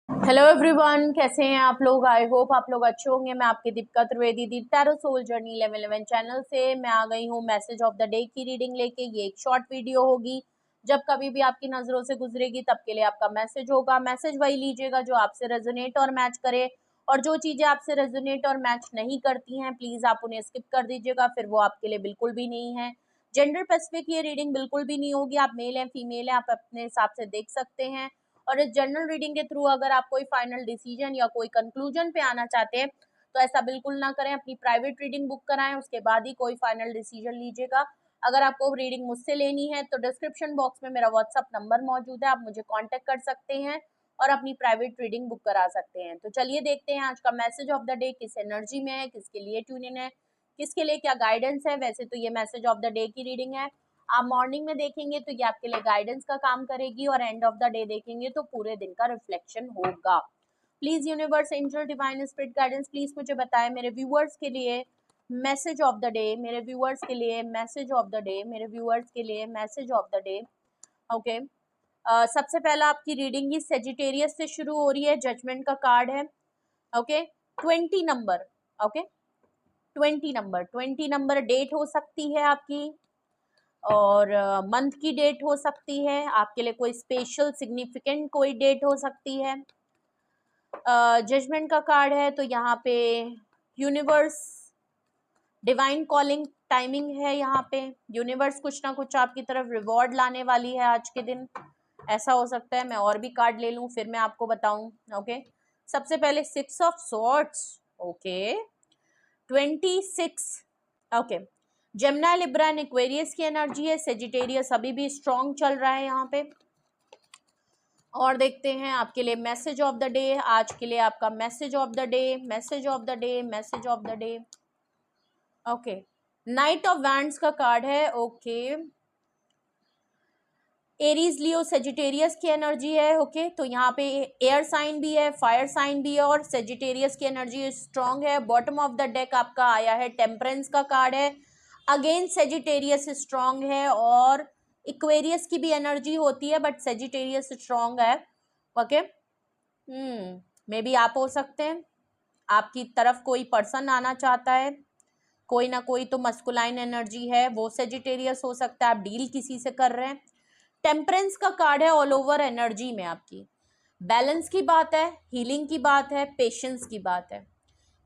Hello everyone, कैसे हैं आप लोग। आई होप आप लोग अच्छे होंगे। मैं आपकी दीपिका त्रिवेदी दी टैरो सोल जर्नी 1111 चैनल से मैं आ गई हूँ मैसेज ऑफ द डे की रीडिंग लेके। ये एक शॉर्ट वीडियो होगी, जब कभी भी आपकी नजरों से गुजरेगी तब के लिए आपका मैसेज होगा। मैसेज वही लीजिएगा जो आपसे रेजोनेट और मैच करे, और जो चीजें आपसे रेजोनेट और मैच नहीं करती हैं प्लीज आप उन्हें स्किप कर दीजिएगा, फिर वो आपके लिए बिल्कुल भी नहीं है। जेंडर स्पेसिफिक ये रीडिंग बिल्कुल भी नहीं होगी। आप मेल हैं फीमेल हैं, आप अपने हिसाब से देख सकते हैं। और इस जनरल रीडिंग के थ्रू अगर आप कोई फाइनल डिसीजन या कोई कंक्लूजन पे आना चाहते हैं तो ऐसा बिल्कुल ना करें। अपनी प्राइवेट रीडिंग बुक कराएं, उसके बाद ही कोई फाइनल डिसीजन लीजिएगा। अगर आपको रीडिंग मुझसे लेनी है तो डिस्क्रिप्शन बॉक्स में मेरा व्हाट्सअप नंबर मौजूद है, आप मुझे कांटेक्ट कर सकते हैं और अपनी प्राइवेट रीडिंग बुक करा सकते हैं। तो चलिए देखते हैं आज का मैसेज ऑफ द डे किस एनर्जी में है, किसके लिए ट्यून इन है, किसके लिए क्या गाइडेंस है। वैसे तो ये मैसेज ऑफ द डे की रीडिंग है, आप मॉर्निंग में देखेंगे तो ये आपके लिए गाइडेंस का काम करेगी, और एंड ऑफ द डे देखेंगे तो पूरे दिन का रिफ्लेक्शन होगा। Please universe angel divine spirit guidance please मुझे बताएं मेरे व्यूअर्स के लिए मैसेज ऑफ द डे, मेरे व्यूअर्स के लिए मैसेज ऑफ द डे, मेरे व्यूअर्स के लिए message of the day. Okay, सबसे पहला आपकी रीडिंग ही सेजिटेरियस से शुरू हो रही है, जजमेंट का कार्ड है। Okay, 20 number. Okay, 20 number date हो सकती है आपकी, और मंथ की डेट हो सकती है, आपके लिए कोई स्पेशल सिग्निफिकेंट कोई डेट हो सकती है। जजमेंट का कार्ड है तो यहाँ पे यूनिवर्स डिवाइन कॉलिंग टाइमिंग है। यहाँ पे यूनिवर्स कुछ ना कुछ आपकी तरफ रिवॉर्ड लाने वाली है आज के दिन। ऐसा हो सकता है मैं और भी कार्ड ले लूं फिर मैं आपको बताऊं। ओके, सबसे पहले 6 of swords. Okay, 26। Okay, Gemini Libra and Aquarius की एनर्जी है। सेजिटेरियस अभी भी स्ट्रॉन्ग चल रहा है यहाँ पे। और देखते हैं आपके लिए मैसेज ऑफ द डे आज के लिए। आपका message of the day, message of the day, message of the day. Okay, night of wands का कार्ड है। ओके, एरीज लियो सेजिटेरियस की एनर्जी है। ओके, तो यहाँ पे एयर साइन भी है, फायर साइन भी है, और सेजिटेरियस की एनर्जी स्ट्रॉन्ग है। बॉटम ऑफ द डेक आपका आया है टेम्परेंस का कार्ड है। अगेन सेजिटेरियस स्ट्रॉन्ग है, और इक्वेरियस की भी एनर्जी होती है बट सेजिटेरियस स्ट्रॉन्ग है। ओके, मे बी आप हो सकते हैं, आपकी तरफ कोई पर्सन आना चाहता है, कोई ना कोई तो मस्कुलाइन एनर्जी है, वो सेजिटेरियस हो सकता है। आप डील किसी से कर रहे हैं। टेम्परेंस का कार्ड है ऑल ओवर एनर्जी में आपकी। बैलेंस की बात है, हीलिंग की बात है, पेशेंस की बात है।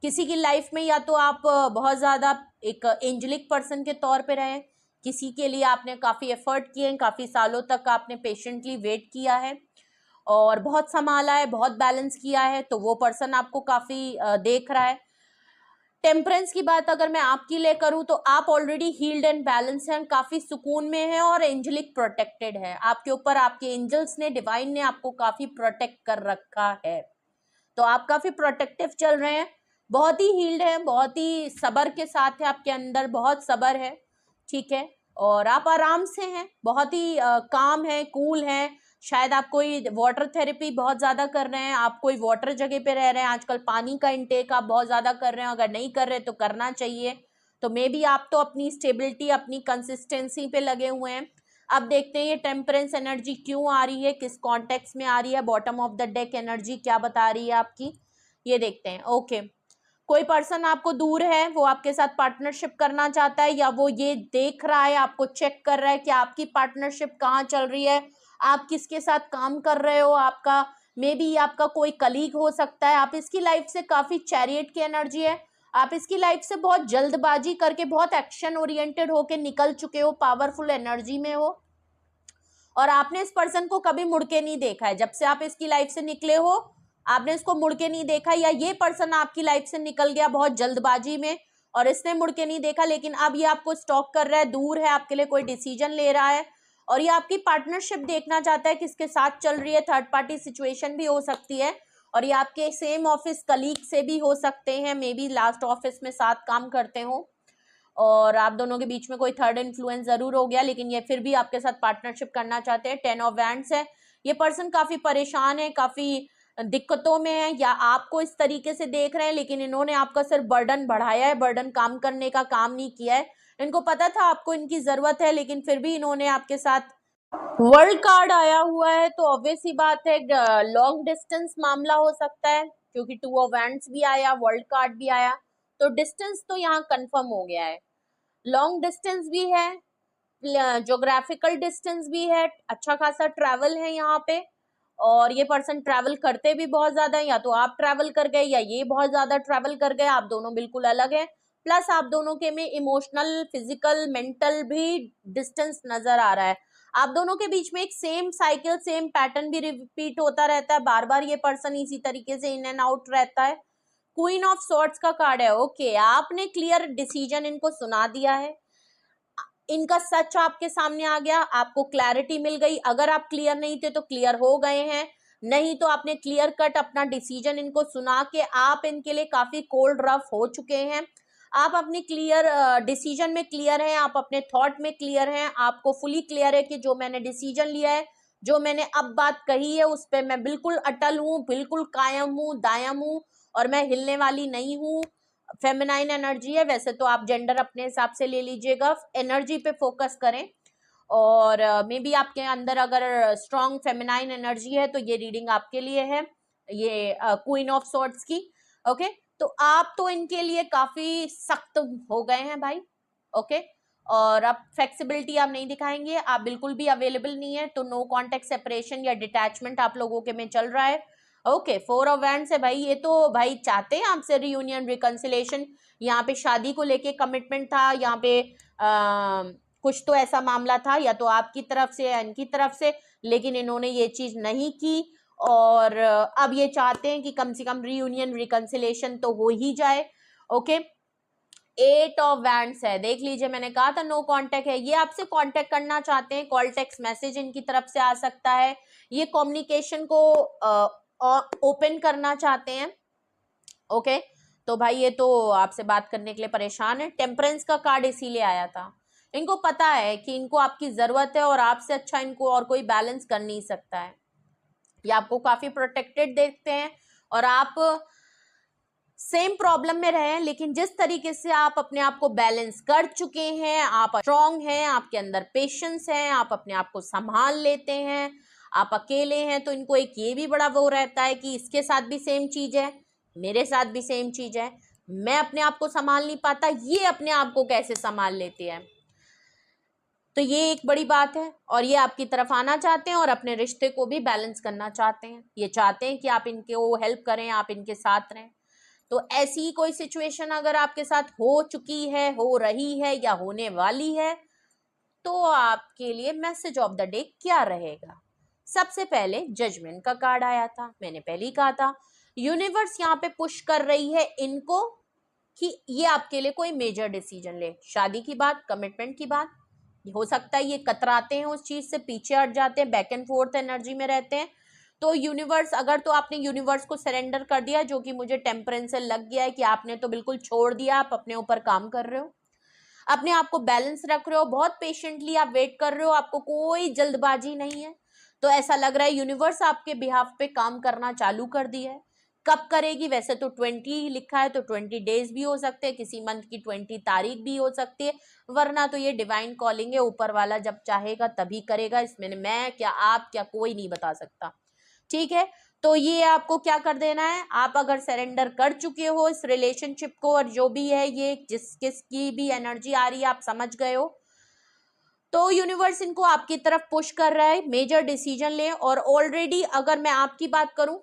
किसी की लाइफ में या तो आप बहुत ज़्यादा एक एंजलिक पर्सन के तौर पे रहे, किसी के लिए आपने काफ़ी एफर्ट किए हैं, काफ़ी सालों तक आपने पेशेंटली वेट किया है और बहुत संभाला है, बहुत बैलेंस किया है, तो वो पर्सन आपको काफ़ी देख रहा है। टेम्परेंस की बात अगर मैं आपकी ले करूं तो आप ऑलरेडी हील्ड एंड बैलेंस हैं, काफी सुकून में हैं और एंजलिक प्रोटेक्टेड है। आपके ऊपर आपके एंजल्स ने, डिवाइन ने आपको काफी प्रोटेक्ट कर रखा है, तो आप काफी प्रोटेक्टिव चल रहे हैं, बहुत ही हील्ड है, बहुत ही सबर के साथ है, आपके अंदर बहुत सबर है। ठीक है, और आप आराम से हैं, बहुत ही काम है, कूल है। शायद आप कोई वाटर थेरेपी बहुत ज़्यादा कर रहे हैं, आप कोई वाटर जगह पे रह रहे हैं, आजकल पानी का इंटेक आप बहुत ज़्यादा कर रहे हैं, अगर नहीं कर रहे तो करना चाहिए। तो मे बी आप तो अपनी स्टेबिलिटी, अपनी कंसिस्टेंसी पे लगे हुए हैं। अब देखते हैं ये टेम्परेंस एनर्जी क्यों आ रही है, किस कॉन्टेक्स्ट में आ रही है, bottom of the deck energy क्या बता रही है आपकी, ये देखते हैं। ओके, कोई पर्सन आपको दूर है, वो आपके साथ पार्टनरशिप करना चाहता है, या वो ये देख रहा है, आपको चेक कर रहा है कि आपकी पार्टनरशिप कहाँ चल रही है, आप किसके साथ काम कर रहे हो। आपका मे बी आपका कोई कलीग हो सकता है। आप इसकी लाइफ से काफी चैरियट की एनर्जी है, आप इसकी लाइफ से बहुत जल्दबाजी करके, बहुत एक्शन ओरिएंटेड होके निकल चुके हो, पावरफुल एनर्जी में हो, और आपने इस पर्सन को कभी मुड़ के नहीं देखा है। जब से आप इसकी लाइफ से निकले हो आपने इसको मुड़ के नहीं देखा, या ये पर्सन आपकी लाइफ से निकल गया बहुत जल्दबाजी में और इसने मुड़ के नहीं देखा, लेकिन अब ये आपको स्टॉक कर रहा है, दूर है, आपके लिए कोई डिसीजन ले रहा है, और ये आपकी पार्टनरशिप देखना चाहता है किसके साथ चल रही है। थर्ड पार्टी सिचुएशन भी हो सकती है, और ये आपके सेम ऑफिस कलीग से भी हो सकते हैं, मे बी लास्ट ऑफिस में साथ काम करते हो और आप दोनों के बीच में कोई थर्ड इन्फ्लुएंस जरूर हो गया, लेकिन ये फिर भी आपके साथ पार्टनरशिप करना चाहते हैं। 10 ऑफ वैंड्स है, ये पर्सन काफी परेशान है, काफी दिक्कतों में है, या आपको इस तरीके से देख रहे हैं, लेकिन इन्होंने आपका सिर्फ बर्डन बढ़ाया है, बर्डन काम करने का काम नहीं किया है। इनको पता था आपको इनकी जरूरत है, लेकिन फिर भी इन्होंने आपके साथ वर्ल्ड कार्ड आया हुआ है तो ऑब्वियस ही बात है लॉन्ग डिस्टेंस मामला हो सकता है, क्योंकि टू ऑफ वैंड्स भी आया, वर्ल्ड कार्ड भी आया, तो डिस्टेंस तो यहाँ कंफर्म हो गया है। लॉन्ग डिस्टेंस भी है, ज्योग्राफिकल डिस्टेंस भी है, अच्छा खासा ट्रैवल है यहाँ पे, और ये पर्सन ट्रैवल करते भी बहुत ज्यादा है, या तो आप ट्रैवल कर गए या ये बहुत ज्यादा ट्रैवल कर गए, आप दोनों बिल्कुल अलग है। प्लस आप दोनों के में इमोशनल, फिजिकल, मेंटल भी डिस्टेंस नजर आ रहा है। आप दोनों के बीच में एक सेम साइकिल, सेम पैटर्न भी रिपीट होता रहता है, बार बार ये पर्सन इसी तरीके से इन एंड आउट रहता है। क्वीन ऑफ सॉर्ड्स का कार्ड है। ओके, आपने क्लियर डिसीजन इनको सुना दिया है, इनका सच आपके सामने आ गया, आपको क्लैरिटी मिल गई। अगर आप क्लियर नहीं थे तो क्लियर हो गए हैं, नहीं तो आपने क्लियर कट अपना डिसीजन इनको सुना के आप इनके लिए काफी कोल्ड रफ हो चुके हैं। आप अपनी क्लियर डिसीजन में क्लियर हैं, आप अपने थॉट में क्लियर हैं, आपको फुली क्लियर है कि जो मैंने डिसीजन लिया है, जो मैंने अब बात कही है, उस पर मैं बिल्कुल अटल हूँ, बिल्कुल कायम हूँ, दायम हूँ, और मैं हिलने वाली नहीं हूँ। फेमिनाइन एनर्जी है, वैसे तो आप जेंडर अपने हिसाब से ले लीजिएगा, एनर्जी पे फोकस करें। और मे बी आपके अंदर अगर स्ट्रॉन्ग फेमिनाइन एनर्जी है तो ये रीडिंग आपके लिए है, ये क्वीन ऑफ सॉर्ड्स की। ओके, तो आप तो इनके लिए काफी सख्त हो गए हैं भाई। ओके, और अब फ्लेक्सिबिलिटी आप नहीं दिखाएंगे, आप बिल्कुल भी अवेलेबल नहीं है, तो नो कॉन्टेक्ट सेपरेशन या डिटैचमेंट आप लोगों के में चल रहा है। ओके, फोर ऑफ वैंड्स है भाई, ये तो भाई चाहते हैं आपसे रियूनियन, रिकंसिलेशन, यहाँ पे शादी को लेके कमिटमेंट था, यहाँ पे कुछ तो ऐसा मामला था, या तो आपकी तरफ से या इनकी तरफ से, लेकिन इन्होंने ये चीज नहीं की, और अब ये चाहते हैं कि कम से कम रियूनियन, रिकंसिलेशन तो हो ही जाए। ओके, एट ऑफ वैंड्स है, देख लीजिए, मैंने कहा था नो कांटेक्ट है, ये आपसे कांटेक्ट करना चाहते हैं, कॉल, टेक्स्ट मैसेज इनकी तरफ से आ सकता है, ये कम्युनिकेशन को ओपन करना चाहते हैं। ओके, तो भाई ये तो आपसे बात करने के लिए परेशान है। टेम्परेंस का कार्ड इसीलिए आया था, इनको पता है कि इनको आपकी जरूरत है, और आपसे अच्छा इनको और कोई बैलेंस कर नहीं सकता है। ये आपको काफी प्रोटेक्टेड देखते हैं, और आप सेम प्रॉब्लम में रहे हैं, लेकिन जिस तरीके से आप अपने आप को बैलेंस कर चुके हैं, आप स्ट्रांग हैं, आपके अंदर पेशेंस है, आप अपने आप को संभाल लेते हैं, आप अकेले हैं, तो इनको एक ये भी बड़ा वो रहता है कि इसके साथ भी सेम चीज है, मेरे साथ भी सेम चीज है, मैं अपने आप को संभाल नहीं पाता, ये अपने आप को कैसे संभाल लेते हैं। तो ये एक बड़ी बात है, और ये आपकी तरफ आना चाहते हैं और अपने रिश्ते को भी बैलेंस करना चाहते हैं, ये चाहते हैं कि आप इनके वो हेल्प करें, आप इनके साथ रहें। तो ऐसी कोई सिचुएशन अगर आपके साथ हो चुकी है, हो रही है, या होने वाली है, तो आपके लिए मैसेज ऑफ द डे क्या रहेगा? सबसे पहले जजमेंट का कार्ड आया था, मैंने पहले ही कहा था, यूनिवर्स यहाँ पे पुश कर रही है इनको कि ये आपके लिए कोई मेजर डिसीजन ले, शादी की बात, कमिटमेंट की बात। हो सकता है ये कतराते हैं उस चीज से, पीछे हट जाते हैं, बैक एंड फोर्थ एनर्जी में रहते हैं। तो यूनिवर्स, अगर तो आपने यूनिवर्स को सरेंडर कर दिया, जो कि मुझे टेम्परेंस से लग गया है कि आपने तो बिल्कुल छोड़ दिया, आप अपने ऊपर काम कर रहे हो, अपने आप को बैलेंस रख रहे हो, बहुत पेशेंटली आप वेट कर रहे हो, आपको कोई जल्दबाजी नहीं है, तो ऐसा लग रहा है यूनिवर्स आपके बिहाफ पे काम करना चालू कर दिया है। कब करेगी? वैसे तो 20 लिखा है, तो 20 डेज भी हो सकते हैं, किसी मंथ की 20 तारीख भी हो सकती है, वरना तो ये डिवाइन कॉलिंग है, ऊपर वाला जब चाहेगा तभी करेगा, इसमें मैं क्या, आप क्या, कोई नहीं बता सकता। ठीक है, तो ये आपको क्या कर देना है, आप अगर सरेंडर कर चुके हो इस रिलेशनशिप को, और जो भी है ये जिस किसकी भी एनर्जी आ रही है आप समझ गए हो, तो यूनिवर्स इनको आपकी तरफ पुश कर रहा है, मेजर डिसीजन ले। और ऑलरेडी अगर मैं आपकी बात करूं,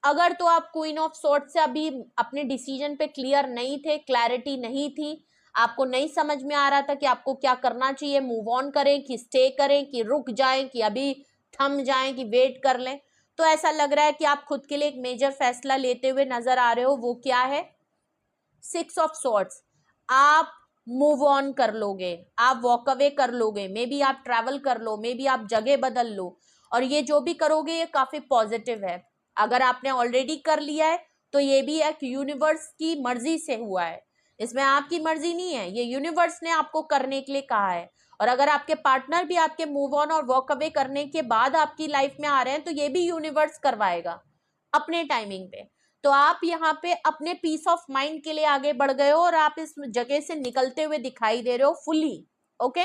अगर तो आप क्वीन ऑफ सॉर्ड्स से अभी अपने डिसीजन पे क्लियर नहीं थे, क्लैरिटी नहीं थी, आपको नहीं समझ में आ रहा था कि आपको क्या करना चाहिए, मूव ऑन करें कि स्टे करें कि रुक जाएं कि अभी थम जाएं कि वेट कर लें, तो ऐसा लग रहा है कि आप खुद के लिए एक मेजर फैसला लेते हुए नजर आ रहे हो। वो क्या है? 6 ऑफ सॉर्ड्स। आप मूव ऑन कर लोगे, आप वॉक अवे कर लोगे, मे बी आप ट्रैवल कर लो, मे बी आप जगह बदल लो, और ये जो भी करोगे ये काफी पॉजिटिव है। अगर आपने ऑलरेडी कर लिया है तो ये भी एक यूनिवर्स की मर्जी से हुआ है, इसमें आपकी मर्जी नहीं है, ये यूनिवर्स ने आपको करने के लिए कहा है। और अगर आपके पार्टनर भी आपके मूव ऑन और वॉक अवे करने के बाद आपकी लाइफ में आ रहे हैं, तो ये भी यूनिवर्स करवाएगा अपने टाइमिंग पे। तो आप यहाँ पे अपने पीस ऑफ माइंड के लिए आगे बढ़ गए हो, और आप इस जगह से निकलते हुए दिखाई दे रहे हो fully. Okay,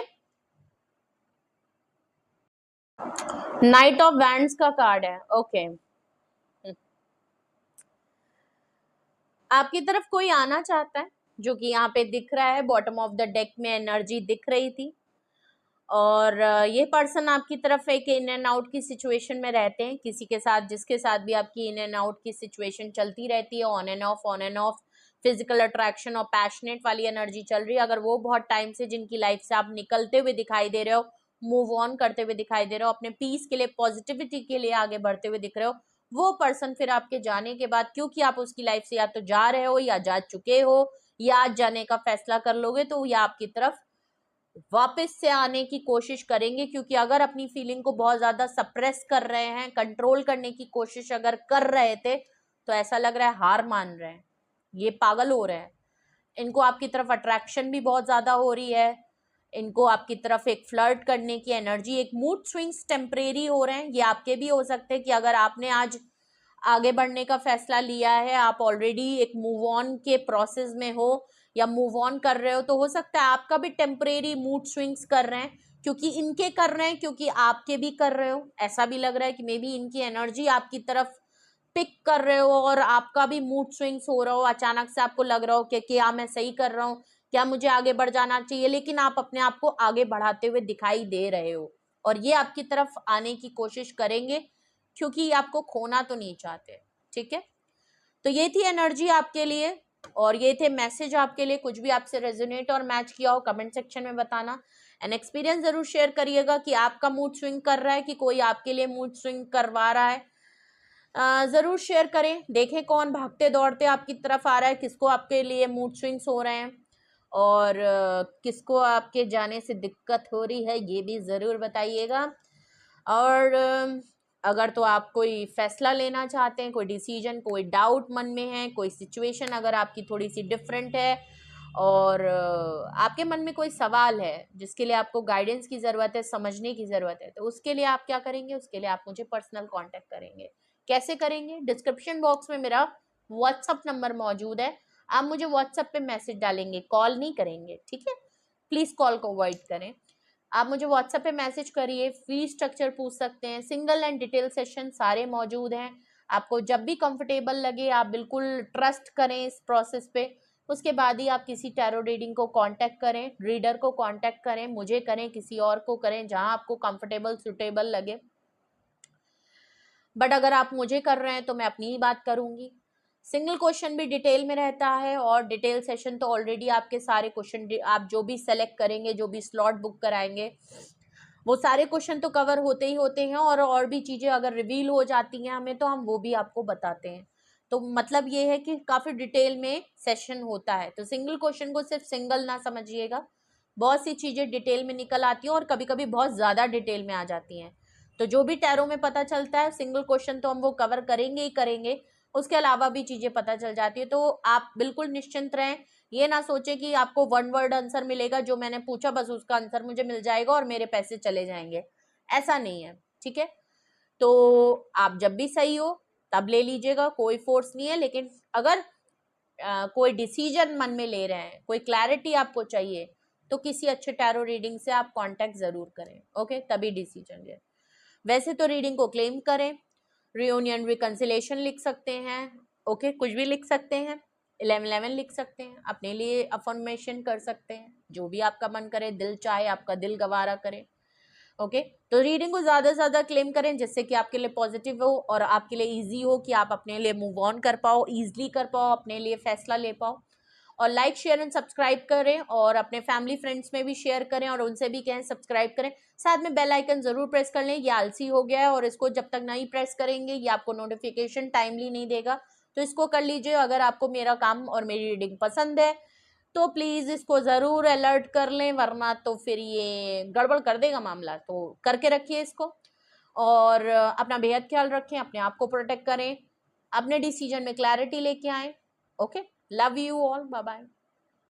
night of wands का कार्ड है। ओके, आपकी तरफ कोई आना चाहता है, जो कि यहाँ पे दिख रहा है, बॉटम ऑफ द डेक में एनर्जी दिख रही थी। और ये पर्सन आपकी तरफ एक इन एंड आउट की सिचुएशन में रहते हैं, किसी के साथ, जिसके साथ भी आपकी इन एंड आउट की सिचुएशन चलती रहती है, on end of physical attraction और पैशनेट वाली एनर्जी चल रही है। अगर वो बहुत टाइम से जिनकी लाइफ से आप निकलते हुए दिखाई दे रहे हो, मूव ऑन करते हुए दिखाई दे रहे हो, अपने पीस के लिए, पॉजिटिविटी के लिए आगे बढ़ते हुए दिख रहे हो, वो पर्सन फिर आपके जाने के बाद, क्योंकि आप उसकी लाइफ से या तो जा रहे हो या जा चुके हो या आज जाने का फैसला कर लोगे, तो या आपकी तरफ वापस से आने की कोशिश करेंगे। क्योंकि अगर अपनी फीलिंग को बहुत ज्यादा सप्रेस कर रहे हैं, कंट्रोल करने की कोशिश अगर कर रहे थे, तो ऐसा लग रहा है हार मान रहे हैं, ये पागल हो रहे हैं। इनको आपकी तरफ अट्रैक्शन भी बहुत ज्यादा हो रही है, इनको आपकी तरफ एक फ्लर्ट करने की एनर्जी, एक मूड स्विंग्स टेम्परेरी हो रहे हैं। ये आपके भी हो सकते हैं कि अगर आपने आज आगे बढ़ने का फैसला लिया है, आप ऑलरेडी एक मूव ऑन के प्रोसेस में हो या मूव ऑन कर रहे हो, तो हो सकता है आपका भी टेम्परेरी मूड स्विंग्स कर रहे हैं, क्योंकि इनके कर रहे हैं, क्योंकि आपके भी कर रहे हो। ऐसा भी लग रहा है कि मे बी इनकी एनर्जी आपकी तरफ पिक कर रहे हो और आपका भी मूड स्विंग्स हो रहा हो, अचानक से आपको लग रहा हो कि क्या मैं सही कर रहा हूँ, क्या मुझे आगे बढ़ जाना चाहिए, लेकिन आप अपने आप को आगे बढ़ाते हुए दिखाई दे रहे हो और ये आपकी तरफ आने की कोशिश करेंगे, क्योंकि ये आपको खोना तो नहीं चाहते। ठीक है, तो ये थी एनर्जी आपके लिए और ये थे मैसेज आपके लिए। कुछ भी आपसे रेजोनेट और मैच किया हो कमेंट सेक्शन में बताना, एंड एक्सपीरियंस जरूर शेयर करिएगा कि आपका मूड स्विंग कर रहा है कि कोई आपके लिए मूड स्विंग करवा रहा है। जरूर शेयर करें, देखें कौन भागते दौड़ते आपकी तरफ आ रहा है, किसको आपके लिए मूड स्विंग्स हो रहे हैं और किसको आपके जाने से दिक्कत हो रही है, ये भी ज़रूर बताइएगा। और अगर तो आप कोई फैसला लेना चाहते हैं, कोई डिसीजन, कोई डाउट मन में है, कोई सिचुएशन अगर आपकी थोड़ी सी डिफरेंट है और आपके मन में कोई सवाल है जिसके लिए आपको गाइडेंस की ज़रूरत है, समझने की ज़रूरत है, तो उसके लिए आप क्या करेंगे, उसके लिए आप मुझे पर्सनल कांटेक्ट करेंगे। कैसे करेंगे? डिस्क्रिप्शन बॉक्स में मेरा व्हाट्सअप नंबर मौजूद है, आप मुझे व्हाट्सएप पे मैसेज डालेंगे, कॉल नहीं करेंगे। ठीक है, प्लीज़ कॉल को अवॉइड करें। आप मुझे व्हाट्सएप पे मैसेज करिए, फी स्ट्रक्चर पूछ सकते हैं, सिंगल एंड डिटेल सेशन सारे मौजूद हैं। आपको जब भी कंफर्टेबल लगे आप बिल्कुल ट्रस्ट करें इस प्रोसेस पे, उसके बाद ही आप किसी टैरो रीडिंग को कांटेक्ट करें, रीडर को कांटेक्ट करें, मुझे करें, किसी और को करें, जहां आपको कंफर्टेबल सुटेबल लगे। बट अगर आप मुझे कर रहे हैं तो मैं अपनी ही बात करूंगी। सिंगल क्वेश्चन भी डिटेल में रहता है और डिटेल सेशन तो ऑलरेडी आपके सारे क्वेश्चन आप जो भी सेलेक्ट करेंगे, जो भी स्लॉट बुक कराएंगे, वो सारे क्वेश्चन तो कवर होते ही होते हैं और भी चीज़ें अगर रिवील हो जाती हैं हमें तो हम वो भी आपको बताते हैं। तो मतलब ये है कि काफ़ी डिटेल में सेशन होता है, तो सिंगल क्वेश्चन को सिर्फ सिंगल ना समझिएगा, बहुत सी चीज़ें डिटेल में निकल आती हैं और कभी कभी बहुत ज़्यादा डिटेल में आ जाती हैं। तो जो भी टैरो में पता चलता है, सिंगल क्वेश्चन तो हम वो कवर करेंगे ही करेंगे, उसके अलावा भी चीज़ें पता चल जाती है। तो आप बिल्कुल निश्चिंत रहें, ये ना सोचें कि आपको वन वर्ड आंसर मिलेगा, जो मैंने पूछा बस उसका आंसर मुझे मिल जाएगा और मेरे पैसे चले जाएंगे, ऐसा नहीं है। ठीक है, तो आप जब भी सही हो तब ले लीजिएगा, कोई फोर्स नहीं है। लेकिन अगर कोई डिसीजन मन में ले रहे हैं, कोई क्लैरिटी आपको चाहिए, तो किसी अच्छे टैरो रीडिंग से आप कांटेक्ट जरूर करें। ओके, तभी डिसीजन ले। वैसे तो रीडिंग को क्लेम करें, रियूनियन रिकंसिलेशन लिख सकते हैं, ओके, कुछ भी लिख सकते हैं, 1111 लिख सकते हैं, अपने लिए अफर्मेशन कर सकते हैं, जो भी आपका मन करे, दिल चाहे, आपका दिल गवारा करे। ओके, तो रीडिंग को ज़्यादा से ज़्यादा क्लेम करें, जिससे कि आपके लिए पॉजिटिव हो और आपके लिए ईजी हो, कि आप अपने लिए मूव ऑन कर पाओ, ईजिली कर पाओ, अपने लिए फैसला ले पाओ। और लाइक शेयर एंड सब्सक्राइब करें और अपने फैमिली फ्रेंड्स में भी शेयर करें और उनसे भी कहें सब्सक्राइब करें। साथ में बेल आइकन जरूर प्रेस कर लें, ये आलसी हो गया है और इसको जब तक नहीं प्रेस करेंगे ये आपको नोटिफिकेशन टाइमली नहीं देगा, तो इसको कर लीजिए। अगर आपको मेरा काम और मेरी रीडिंग पसंद है तो प्लीज़ इसको ज़रूर अलर्ट कर लें, वरना तो फिर ये गड़बड़ कर देगा मामला, तो करके रखिए इसको। और अपना बेहद ख्याल रखें, अपने आप को प्रोटेक्ट करें, अपने डिसीजन में क्लैरिटी लेके आएँ। Okay, love you all, bye bye.